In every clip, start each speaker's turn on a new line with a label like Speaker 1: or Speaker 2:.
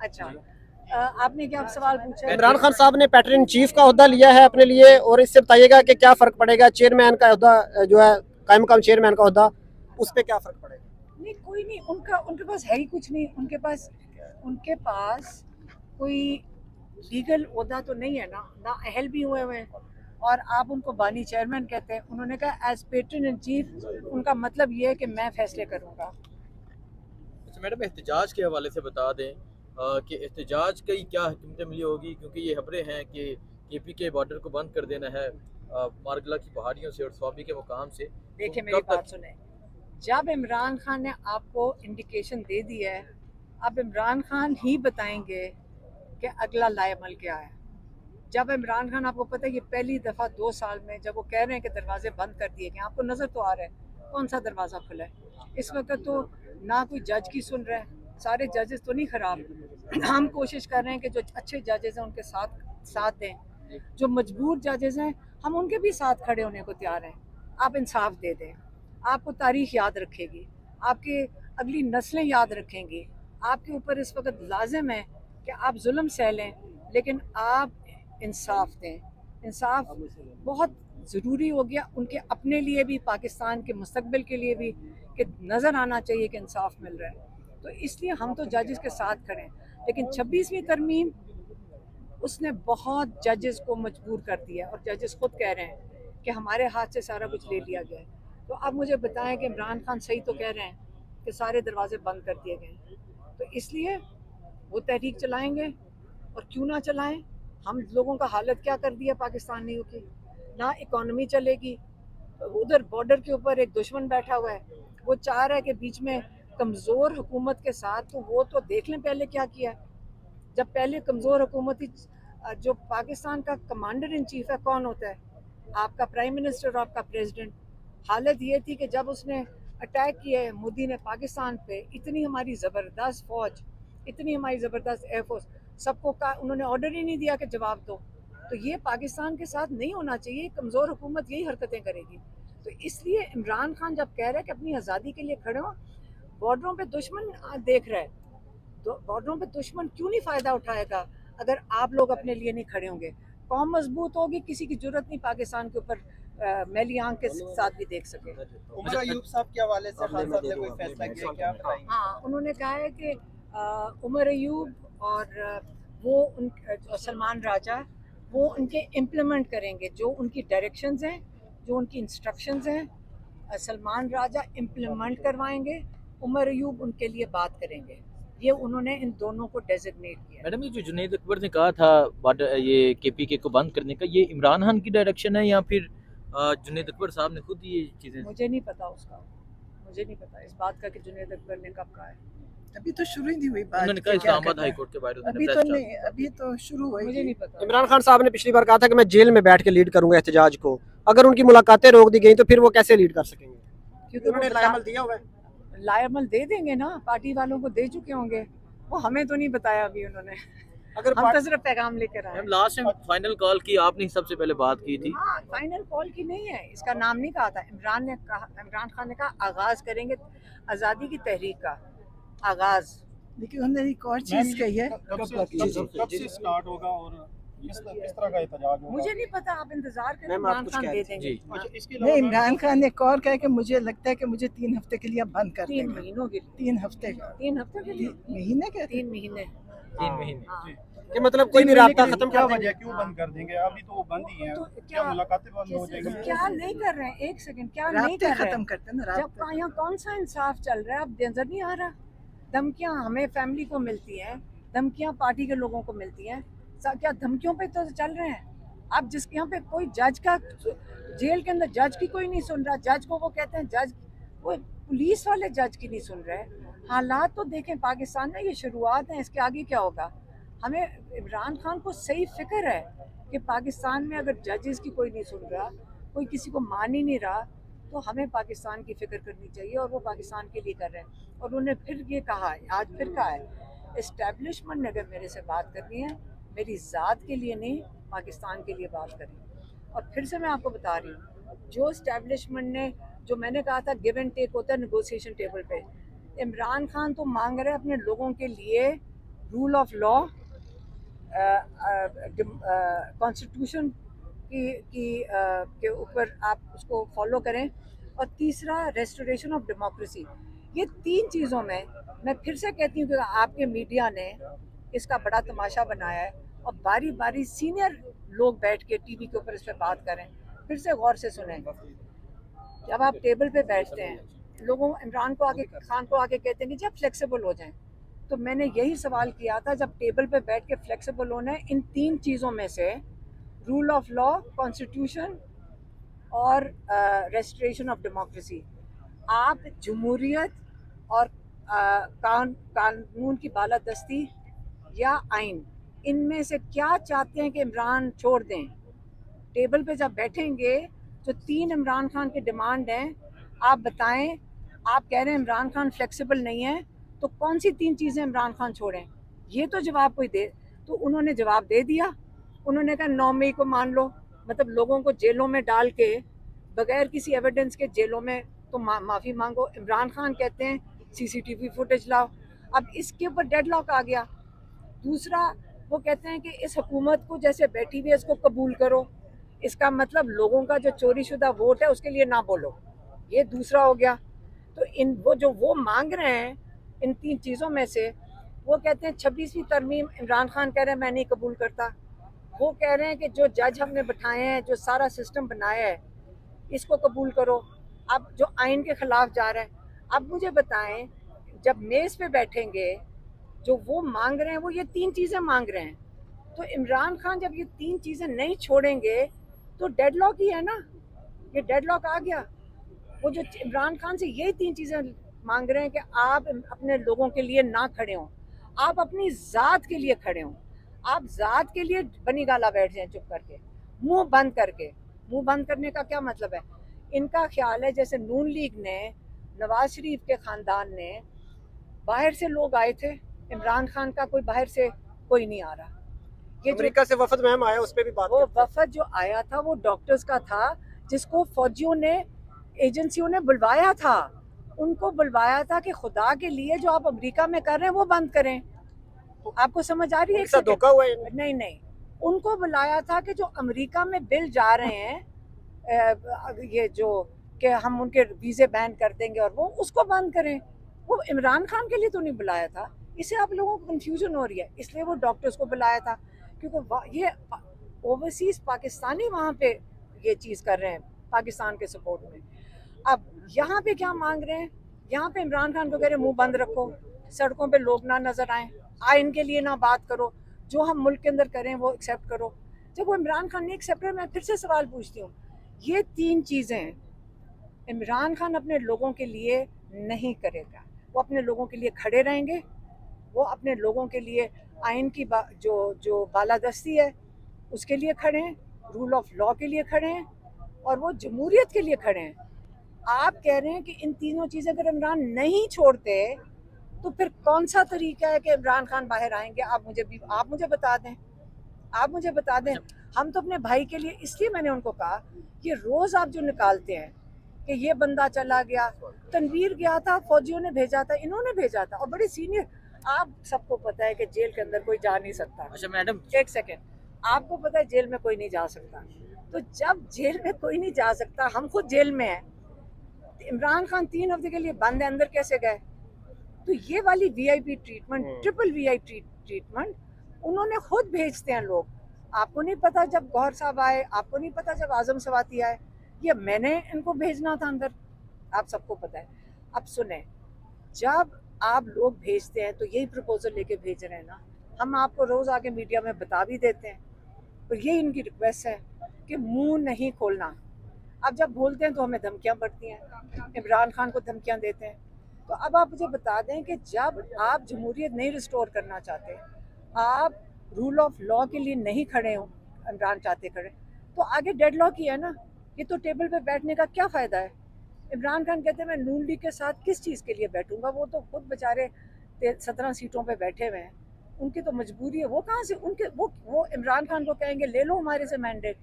Speaker 1: अच्छा, आपने क्या सवाल पूछा है?
Speaker 2: इमरान खान साहब ने पैटर्न इन चीफ का ओहदा लिया है अपने लिए, और इससे बताइएगा कि क्या फर्क पड़ेगा चेयरमैन का ओहदा जो है, कायम मकाम चेयरमैन का ओहदा, उस पर क्या फर्क पड़ेगा?
Speaker 1: नहीं, कोई नहीं, उनका उनके पास है ही कुछ नहीं। उनके पास कोई लीगल ओहदा तो नहीं है ना, ना अहल भी हुए हुए हैं। और आप उनको बानी चेयरमैन कहते हैं। उन्होंने कहा एज पेट्रन इन चीफ, उनका मतलब ये है कि मैं फैसले करूंगा।
Speaker 3: अच्छा मैडम, एहतजाज के हवाले से बता दें कि एहतजाज की क्या हिकमत मिली होगी, क्योंकि ये खबरें हैं कि केपी के बॉर्डर को बंद कर देना है मारगला की पहाड़ियों से और स्वाबी के मुकाम से।
Speaker 1: देखिए,
Speaker 3: तो
Speaker 1: मेरी
Speaker 3: कब
Speaker 1: बात
Speaker 3: तक?
Speaker 1: सुने। जब इमरान खान ने आपको इंडिकेशन दे दी है, अब इमरान खान ही बताएंगे कि अगला लाएमल क्या है। जब इमरान खान, आपको पता है ये पहली दफ़ा 2 साल में जब वो कह रहे हैं कि दरवाजे बंद कर दिए गए, आपको नज़र तो आ रहा है कौन सा दरवाज़ा खुला है इस वक्त? तो ना कोई जज की सुन रहा है। सारे जजेस तो नहीं ख़राब। हम कोशिश कर रहे हैं कि जो अच्छे जजेस हैं उनके साथ साथ दें। जो मजबूर जजेस हैं हम उनके भी साथ खड़े होने को तैयार हैं। आप इंसाफ दे दें, आपको तारीख याद रखेगी, आपके अगली नस्लें याद रखेंगी। आपके ऊपर इस वक्त लाजिम है कि आप जुल्म सह लें, लेकिन आप इंसाफ दें। इंसाफ बहुत ज़रूरी हो गया उनके अपने लिए भी, पाकिस्तान के मुस्तकबिल के लिए भी, कि नज़र आना चाहिए कि इंसाफ मिल रहा है। तो इसलिए हम तो जजेस के साथ खड़े हैं। लेकिन 26वीं तरमीम, उसने बहुत जजेस को मजबूर कर दिया और जजेस खुद कह रहे हैं कि हमारे हाथ से सारा कुछ ले लिया गया है। तो अब मुझे बताएं कि इमरान खान सही तो कह रहे हैं कि सारे दरवाजे बंद कर दिए गए। तो इसलिए वो तहरीक चलाएंगे, और क्यों ना चलाएं। हम लोगों का हालत क्या कर दिया पाकिस्तानियों की। ना इकॉनमी चलेगी, उधर बॉर्डर के ऊपर एक दुश्मन बैठा हुआ है, वो चाह रहा है कि बीच में कमज़ोर हुकूमत के साथ, तो वो तो देख लें पहले क्या किया। जब पहले कमज़ोर हुकूमत थी, जो पाकिस्तान का कमांडर इन चीफ है कौन होता है? आपका प्राइम मिनिस्टर और आपका प्रेसिडेंट। हालत ये थी कि जब उसने अटैक किया है मोदी ने पाकिस्तान पे, इतनी हमारी ज़बरदस्त फ़ौज, इतनी हमारी ज़बरदस्त एयरफोर्स, सबको का उन्होंने ऑर्डर ही नहीं दिया कि जवाब दो। तो ये पाकिस्तान के साथ नहीं होना चाहिए। कमज़ोर हुकूमत यही हरकतें करेगी। तो इसलिए इमरान खान जब कह रहे हैं कि अपनी आज़ादी के लिए खड़े हों, बॉर्डरों पे दुश्मन देख रहा है, तो बॉर्डरों पे दुश्मन क्यों नहीं फ़ायदा उठाएगा अगर आप लोग अपने लिए नहीं खड़े होंगे। कौम मजबूत होगी, किसी की जरूरत नहीं पाकिस्तान के ऊपर मैली आंख के साथ भी देख सके।
Speaker 4: उमर अयूब साहब के हवाले से खान साहब ने कोई फैसला किया क्या बताएंगे?
Speaker 1: हाँ, उन्होंने कहा है कि उमर अयूब और वो उन सलमान राजा, वो उनके इम्प्लीमेंट करेंगे जो उनकी डायरेक्शंस हैं, जो उनकी इंस्ट्रक्शंस हैं। सलमान राजा इम्प्लीमेंट करवाएंगे, उमर अयूब उनके लिए बात करेंगे। ये उन्होंने इन दोनों को डेजिग्नेट किया।
Speaker 3: मैडम, ये जो जुनैद अकबर ने कहा था बॉर्डर ये केपी को बंद करने का, ये इमरान खान की डायरेक्शन है या फिर जुनैद अकबर साहब ने खुद ये चीज़ें?
Speaker 1: मुझे नहीं पता उसका, मुझे नहीं पता इस बात का कि जुनैद अकबर ने कब कहा है।
Speaker 4: अभी तो शुरू ही नहीं हुई बात।
Speaker 3: उन्होंने कहा
Speaker 4: क्या
Speaker 3: इस्लामाबाद
Speaker 4: करना है?
Speaker 3: हाई कोर्ट के बाहर
Speaker 4: अभी तो नहीं, अभी तो शुरू
Speaker 1: मुझे
Speaker 4: होगी।
Speaker 1: नहीं पता।
Speaker 2: इमरान खान साहब ने पिछली बार कहा था कि मैं जेल में बैठ के लीड करूंगा एहतजाज को। अगर उनकी मुलाकातें रोक दी गई तो फिर वो कैसे लीड कर सकेंगे?
Speaker 1: क्योंकि
Speaker 2: उन्होंने लाएमल दिया हुआ है।
Speaker 1: लाएमल दे देंगे ना, पार्टी वालों को दे चुके होंगे। वो हमें तो नहीं बताया अभी उन्होंने।
Speaker 2: अगर
Speaker 1: हम तो सिर्फ पैगाम लेकर आए।
Speaker 3: Ma'am, last time final call की आपने सबसे पहले बात की थी।
Speaker 1: हाँ, फाइनल कॉल की नहीं है, इसका नाम नहीं कहा था। इमरान खान ने कहा आगाज करेंगे आज़ादी की तहरीक का आगाज।
Speaker 4: लेकिन उन्होंने एक और चीज कही है।
Speaker 5: कब से स्टार्ट होगा और किस तरह का एहतजाज होगा?
Speaker 1: मुझे नहीं पता, आप इंतजार करें,
Speaker 2: मैम, आप
Speaker 1: इमरान
Speaker 2: कुछ
Speaker 1: खान
Speaker 2: कह
Speaker 1: दे
Speaker 2: रही थी।
Speaker 1: देंगे।
Speaker 3: जी।
Speaker 5: अच्छा, इसके
Speaker 4: नहीं,
Speaker 5: अलावा
Speaker 4: इमरान खान ने एक और कहा कि मुझे लगता है कि मुझे 3 हफ्ते के लिए बंद कर
Speaker 1: 3
Speaker 4: देंगे।
Speaker 1: महीनों के लिए।
Speaker 4: 3 हफ्ते का
Speaker 1: 3 हफ्ते के लिए।
Speaker 4: महीने के
Speaker 1: 3 महीने।
Speaker 3: 3 महीने।
Speaker 1: हाँ।
Speaker 2: कि मतलब कोई भी रास्ता खत्म
Speaker 5: क्या
Speaker 2: कर
Speaker 5: वजह,
Speaker 2: देंगे।
Speaker 5: क्यों बंद कर देंगे? अभी तो वो बंद ही है।
Speaker 1: तो
Speaker 5: क्या मुलाकातें बंद हो जाएंगी?
Speaker 1: क्या नहीं कर रहे हैं? एक सेकंड, क्या नहीं
Speaker 4: राब्ते
Speaker 1: कर रहे
Speaker 4: खत्म
Speaker 1: हैं?
Speaker 4: करते हैं ना,
Speaker 1: जब
Speaker 4: राब्ते।
Speaker 1: यहाँ कौन सा इंसाफ चल रहा है, अब नजर नहीं आ रहा? धमकियाँ हमें फैमिली को मिलती हैं, धमकियाँ पार्टी के लोगों को मिलती हैं। क्या धमकियों पे तो चल रहे हैं? अब जिस यहाँ पे कोई जज का, जेल के अंदर जज की कोई नहीं सुन रहा। जज को वो कहते हैं जज, वो पुलिस वाले जज की नहीं सुन रहे। हालात तो देखें पाकिस्तान में, ये शुरुआत है, इसके आगे क्या होगा। हमें इमरान खान को सही फिक्र है कि पाकिस्तान में अगर जजेस की कोई नहीं सुन रहा, कोई किसी को मान ही नहीं रहा, तो हमें पाकिस्तान की फ़िक्र करनी चाहिए, और वो पाकिस्तान के लिए कर रहे हैं। और उन्होंने फिर ये कहा है, आज फिर कहा है, इस्टेब्लिशमेंट ने अगर मेरे से बात करनी है, मेरी ज़ात के लिए नहीं, पाकिस्तान के लिए बात करें। और फिर से मैं आपको बता रही हूँ, जो इस्टेब्लिशमेंट ने, जो मैंने कहा था गिव एंड टेक होता है नेगोशिएशन टेबल पे, इमरान खान तो मांग रहे हैं अपने लोगों के लिए रूल ऑफ लॉ, कॉन्स्टिट्यूशन के ऊपर आप उसको फॉलो करें, और तीसरा रेस्टोरेशन ऑफ डेमोक्रेसी। ये तीन चीज़ों में मैं फिर से कहती हूँ कि आपके मीडिया ने इसका बड़ा तमाशा बनाया है, और बारी बारी सीनियर लोग बैठ के टीवी के ऊपर इस पर बात करें। फिर से गौर से सुनें, जब आप टेबल पे बैठते हैं, लोगों इमरान को आगे खान को आगे कहते हैं कि जब फ्लेक्सिबल हो जाएं, तो मैंने यही सवाल किया था, जब टेबल पे बैठ के फ्लेक्सिबल होना है इन तीन चीज़ों में से, रूल ऑफ लॉ, कॉन्स्टिट्यूशन और रेस्टोरेशन ऑफ डेमोक्रेसी, आप जमहूरियत और कानून की बालादस्ती या आइन, इनमें से क्या चाहते हैं कि इमरान छोड़ दें? टेबल पे जब बैठेंगे, जो तीन इमरान खान के डिमांड हैं, आप बताएं। आप कह रहे हैं इमरान खान फ्लेक्सिबल नहीं है, तो कौन सी तीन चीज़ें इमरान खान छोड़ें? ये तो जवाब कोई दे। तो उन्होंने जवाब दे दिया, उन्होंने कहा 9 मई को मान लो, मतलब लोगों को जेलों में डाल के बगैर किसी एविडेंस के जेलों में तो माफ़ी मांगो। इमरान खान कहते हैं सीसीटीवी फुटेज लाओ। अब इसके ऊपर डेडलॉक आ गया। दूसरा, वो कहते हैं कि इस हुकूमत को जैसे बैठी हुई है इसको कबूल करो, इसका मतलब लोगों का जो चोरी शुदा वोट है उसके लिए ना बोलो। ये दूसरा हो गया। तो इन वो मांग रहे हैं इन तीन चीज़ों में से, वो कहते हैं 26वीं तरमीम इमरान खान कह रहे हैं मैं नहीं कबूल करता। वो कह रहे हैं कि जो जज हमने बिठाए हैं, जो सारा सिस्टम बनाया है, इसको कबूल करो। अब जो आइन के खिलाफ जा रहा है। अब मुझे बताएं, जब मेज़ पे बैठेंगे, जो वो मांग रहे हैं, वो ये तीन चीज़ें मांग रहे हैं, तो इमरान खान जब ये तीन चीज़ें नहीं छोड़ेंगे तो डेडलॉक ही है ना, ये डेडलॉक आ गया। वो जो इमरान खान से यही तीन चीज़ें मांग रहे हैं कि आप अपने लोगों के लिए ना खड़े हों, आप अपनी ज़ात के लिए खड़े हों, आप ज़ात के लिए बनी गाला बैठ जाएं चुप करके, मुंह बंद करके। मुंह बंद करने का क्या मतलब है? इनका ख्याल है जैसे नून लीग ने, नवाज शरीफ के ख़ानदान ने, बाहर से लोग आए थे, इमरान खान का कोई बाहर से कोई नहीं आ रहा। ये
Speaker 2: अमेरिका से वफद मैम आया, उस पर भी बात
Speaker 1: वो
Speaker 2: करते हैं।
Speaker 1: वफद जो आया था वो डॉक्टर्स का था, जिसको फौजियों ने, एजेंसियों ने बुलवाया था। उनको बुलवाया था कि खुदा के लिए जो आप अमेरिका में कर रहे हैं वो बंद करें। आपको समझ आ रही है?
Speaker 2: उनके साथ धोखा हुआ है?
Speaker 1: नहीं नहीं, उनको बुलाया था कि जो अमेरिका में बिल जा रहे हैं, ये जो कि हम उनके वीज़े बैन कर देंगे और वो उसको बंद करें। वो इमरान खान के लिए तो नहीं बुलाया था। इससे आप लोगों को कंफ्यूजन हो रही है, इसलिए वो डॉक्टर्स को बुलाया था, क्योंकि ये ओवरसीज़ पाकिस्तानी वहाँ पे ये चीज़ कर रहे हैं पाकिस्तान के सपोर्ट में। अब यहाँ पे क्या मांग रहे हैं? यहाँ पे इमरान खान को कह रहे हैं मुंह बंद रखो, सड़कों पे लोग ना नजर आए, आइन के लिए ना बात करो, जो हम मुल्क के अंदर करें वो एक्सेप्ट करो। जब वो इमरान खान नहीं एक्सेप्ट करे, मैं फिर से सवाल पूछती हूँ, ये तीन चीज़ें इमरान खान अपने लोगों के लिए नहीं करेगा। वो अपने लोगों के लिए खड़े रहेंगे, वो अपने लोगों के लिए आइन की जो बालादस्ती है उसके लिए खड़े हैं, रूल ऑफ लॉ के लिए खड़े हैं, और वो जमहूरियत के लिए खड़े हैं। आप कह रहे हैं कि इन तीनों चीज़ें अगर इमरान नहीं छोड़ते तो फिर कौन सा तरीका है कि इमरान खान बाहर आएंगे? आप मुझे बता दें, आप मुझे बता दें। हम तो अपने भाई के लिए, इसलिए मैंने उनको कहा कि रोज़ आप जो निकालते हैं कि ये बंदा चला गया, तनवीर गया था, फौजियों ने भेजा था, इन्होंने भेजा था, और बड़े सीनियर, आप सबको पता है कि जेल के अंदर कोई जा नहीं सकता।
Speaker 3: अच्छा मैडम,
Speaker 1: एक सेकेंड, आपको पता है जेल में कोई नहीं जा सकता, तो जब जेल में कोई नहीं जा सकता, हम खुद जेल में हैं, इमरान खान 3 हफ्ते के लिए बंद है, अंदर कैसे गए? तो ये वाली VIP treatment, triple VIP treatment उन्होंने खुद भेजते हैं लोग। आपको नहीं पता जब गौहर साहब आए, आपको नहीं पता जब आजम सवाती आए, ये मैंने इनको भेजना था अंदर, आप सबको पता है। अब सुने, जब आप लोग भेजते हैं तो यही प्रपोजल लेके भेज रहे हैं ना, हम आपको रोज़ आके मीडिया में बता भी देते हैं, और ये इनकी रिक्वेस्ट है कि मुंह नहीं खोलना। अब जब बोलते हैं तो हमें धमकियां पड़ती हैं, इमरान खान को धमकियां देते हैं। तो अब आप मुझे बता दें कि जब आप जमहूरियत नहीं रिस्टोर करना चाहते, आप रूल ऑफ लॉ के लिए नहीं खड़े हो, इमरान चाहते खड़े, तो आगे डेडलॉक ही है ना। ये तो टेबल पे बैठने का क्या फ़ायदा है? इमरान खान कहते हैं मैं नून लीग के साथ किस चीज़ के लिए बैठूंगा? वो तो खुद बेचारे 17 सीटों पे बैठे हुए हैं, उनकी तो मजबूरी है। वो कहाँ से उनके वो इमरान खान को कहेंगे ले लो हमारे से मैंडेट।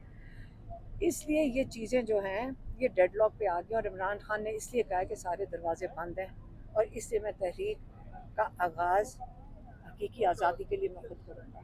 Speaker 1: इसलिए ये चीज़ें जो हैं ये डेडलॉक पे आ गई, और इमरान खान ने इसलिए कहा कि सारे दरवाजे बंद हैं, और इससे मैं तहरीक का आगाज़ हकीकी आज़ादी के लिए मैं खुद करूँगा।